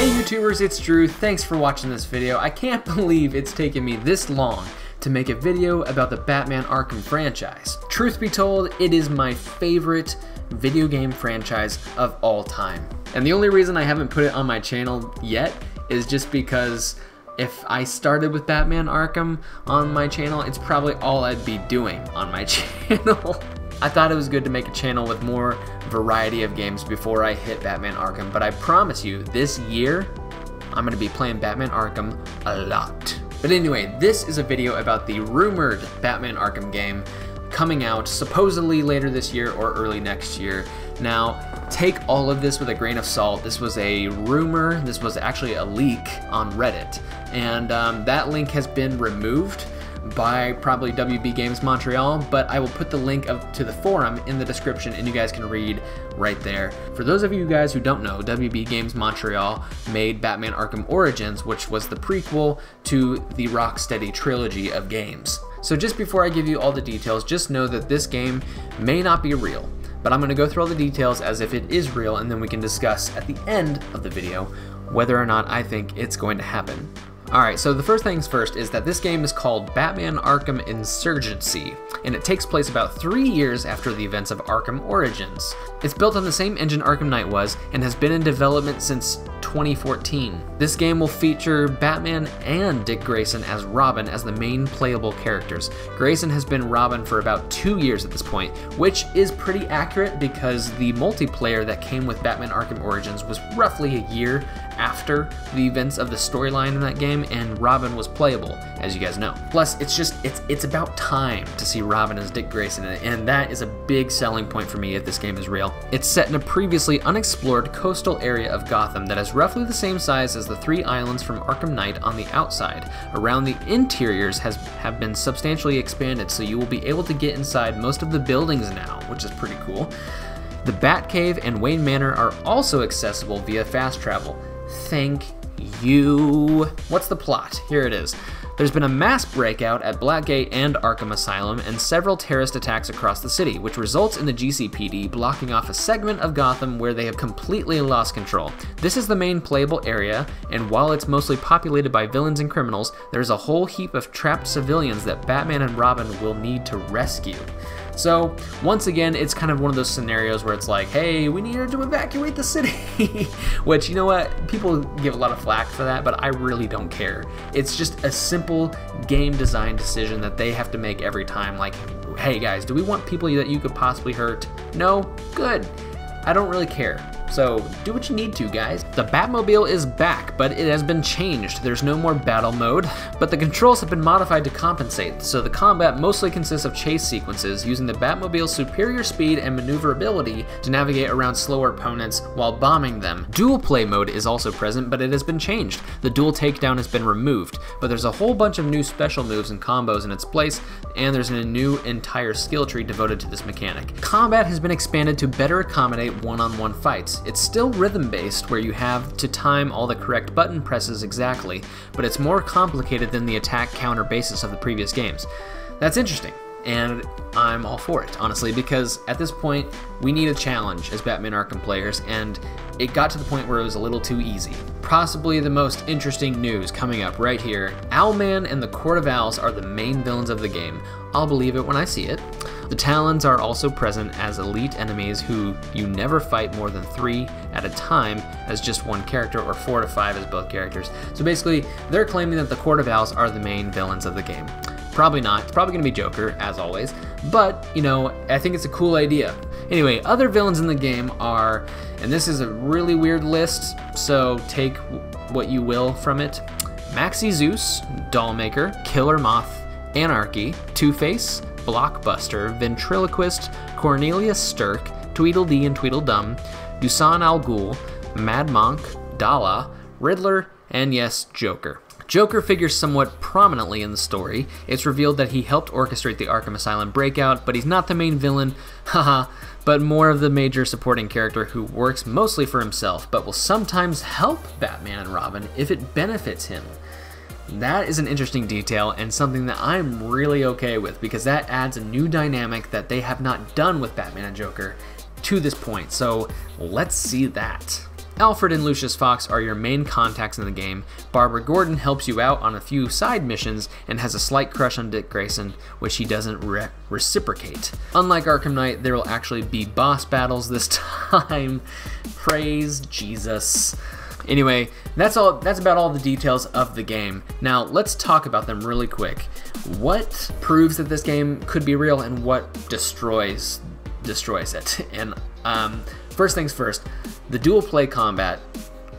Hey YouTubers, it's Drew. Thanks for watching this video. I can't believe it's taken me this long to make a video about the Batman Arkham franchise. Truth be told, it is my favorite video game franchise of all time. And the only reason I haven't put it on my channel yet is just because if I started with Batman Arkham on my channel, it's probably all I'd be doing on my channel. I thought it was good to make a channel with more variety of games before I hit Batman Arkham, but I promise you, this year, I'm gonna be playing Batman Arkham a lot. But anyway, this is a video about the rumored Batman Arkham game coming out supposedly later this year or early next year. Now, take all of this with a grain of salt. This was a rumor, this was actually a leak on Reddit, and that link has been removed by probably WB Games Montreal, but I will put the link to the forum in the description and you guys can read right there. For those of you guys who don't know, WB Games Montreal made Batman Arkham Origins, which was the prequel to the Rocksteady trilogy of games. So just before I give you all the details, just know that this game may not be real, but I'm going to go through all the details as if it is real, and then we can discuss at the end of the video whether or not I think it's going to happen. Alright, so the first things first is that this game is called Batman Arkham Insurgency, and it takes place about 3 years after the events of Arkham Origins. It's built on the same engine Arkham Knight was, and has been in development since 2014. This game will feature Batman and Dick Grayson as Robin as the main playable characters. Grayson has been Robin for about 2 years at this point, which is pretty accurate because the multiplayer that came with Batman Arkham Origins was roughly a year after the events of the storyline in that game, and Robin was playable, as you guys know. Plus, it's about time to see Robin as Dick Grayson in it, and that is a big selling point for me if this game is real. It's set in a previously unexplored coastal area of Gotham that is roughly the same size as the 3 islands from Arkham Knight on the outside. Around the interiors have been substantially expanded, so you will be able to get inside most of the buildings now, which is pretty cool. The Batcave and Wayne Manor are also accessible via fast travel. Thank you. What's the plot? Here it is. There's been a mass breakout at Blackgate and Arkham Asylum and several terrorist attacks across the city, which results in the GCPD blocking off a segment of Gotham where they have completely lost control. This is the main playable area, and while it's mostly populated by villains and criminals, there's a whole heap of trapped civilians that Batman and Robin will need to rescue. So, once again, it's kind of one of those scenarios where it's like, hey, we need to evacuate the city. Which, you know what, people give a lot of flack for that, but I really don't care. It's just a simple game design decision that they have to make every time. Like, hey guys, do we want people that you could possibly hurt? No? Good. I don't really care. So, do what you need to, guys. The Batmobile is back, but it has been changed. There's no more battle mode, but the controls have been modified to compensate, so the combat mostly consists of chase sequences using the Batmobile's superior speed and maneuverability to navigate around slower opponents while bombing them. Dual play mode is also present, but it has been changed. The dual takedown has been removed, but there's a whole bunch of new special moves and combos in its place, and there's a new entire skill tree devoted to this mechanic. Combat has been expanded to better accommodate one-on-one fights. It's still rhythm-based, where you have to time all the correct button presses exactly, but it's more complicated than the attack-counter basis of the previous games. That's interesting, and I'm all for it, honestly, because at this point, we need a challenge as Batman Arkham players, and it got to the point where it was a little too easy. Possibly the most interesting news coming up right here. Owlman and the Court of Owls are the main villains of the game. I'll believe it when I see it. The Talons are also present as elite enemies who you never fight more than 3 at a time as just one character, or 4 to 5 as both characters. So basically, they're claiming that the Court of Owls are the main villains of the game. Probably not. It's probably going to be Joker, as always. But, you know, I think it's a cool idea. Anyway, other villains in the game are, and this is a really weird list, so take what you will from it: Maxi Zeus, Dollmaker, Killer Moth, Anarchy, Two-Face, Blockbuster, Ventriloquist, Cornelius Stirk, Tweedledee and Tweedledum, Dusan Al Ghul, Mad Monk, Dala, Riddler, and yes, Joker. Joker figures somewhat prominently in the story. It's revealed that he helped orchestrate the Arkham Asylum breakout, but he's not the main villain, haha, but more of the major supporting character who works mostly for himself, but will sometimes help Batman and Robin if it benefits him. That is an interesting detail and something that I'm really okay with, because that adds a new dynamic that they have not done with Batman and Joker to this point, so let's see that. Alfred and Lucius Fox are your main contacts in the game. Barbara Gordon helps you out on a few side missions and has a slight crush on Dick Grayson, which he doesn't reciprocate. Unlike Arkham Knight, there will actually be boss battles this time. Praise Jesus. Anyway, that's about all the details of the game. Now, let's talk about them really quick. What proves that this game could be real and what destroys it? And first things first, the dual play combat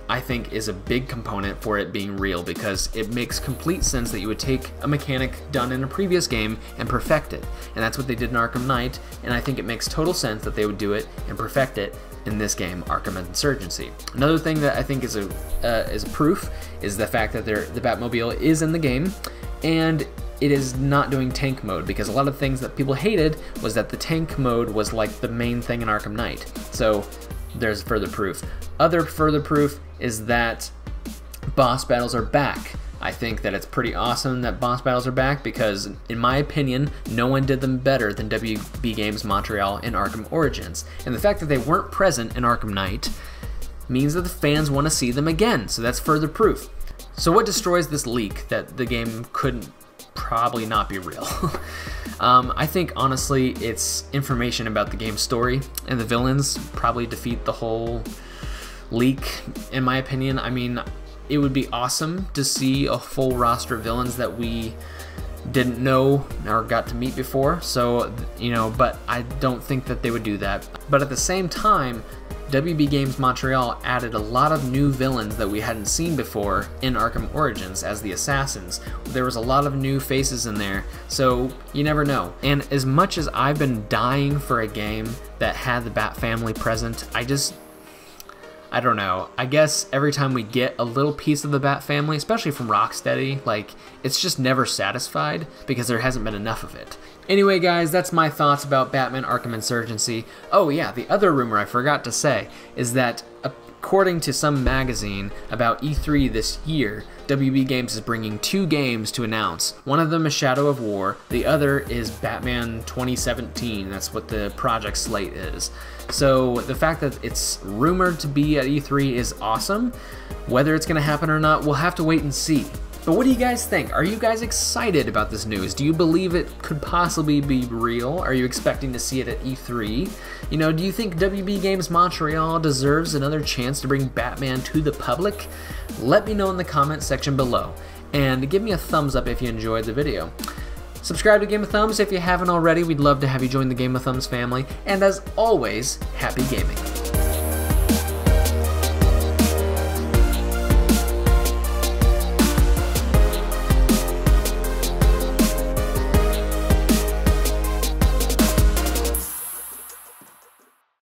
I think is a big component for it being real, because it makes complete sense that you would take a mechanic done in a previous game and perfect it. And that's what they did in Arkham Knight, and I think it makes total sense that they would do it and perfect it in this game, Arkham Insurgency. Another thing that I think is a proof is the fact that the Batmobile is in the game, and it is not doing tank mode, because a lot of things that people hated was that the tank mode was like the main thing in Arkham Knight. So there's further proof. Other further proof is that boss battles are back. I think that it's pretty awesome that boss battles are back, because in my opinion, no one did them better than WB Games Montreal in Arkham Origins. And the fact that they weren't present in Arkham Knight means that the fans want to see them again, so that's further proof. So what destroys this leak that the game couldn't probably not be real? I think honestly it's information about the game's story, and the villains probably defeat the whole leak, in my opinion. I mean, it would be awesome to see a full roster of villains that we didn't know or got to meet before, so, you know, but I don't think that they would do that. But at the same time, WB Games Montreal added a lot of new villains that we hadn't seen before in Arkham Origins as the Assassins. There was a lot of new faces in there, so you never know. And as much as I've been dying for a game that had the Bat family present, I don't know. I guess every time we get a little piece of the Bat family, especially from Rocksteady, like, it's just never satisfied because there hasn't been enough of it. Anyway, guys, that's my thoughts about Batman Arkham Insurgency. Oh yeah, the other rumor I forgot to say is that according to some magazine about E3 this year, WB Games is bringing 2 games to announce. One of them is Shadow of War, the other is Batman 2017, that's what the project slate is. So the fact that it's rumored to be at E3 is awesome. Whether it's going to happen or not, we'll have to wait and see. But what do you guys think? Are you guys excited about this news? Do you believe it could possibly be real? Are you expecting to see it at E3? You know, do you think WB Games Montreal deserves another chance to bring Batman to the public? Let me know in the comment section below. And give me a thumbs up if you enjoyed the video. Subscribe to Game of Thumbs if you haven't already. We'd love to have you join the Game of Thumbs family. And as always, happy gaming.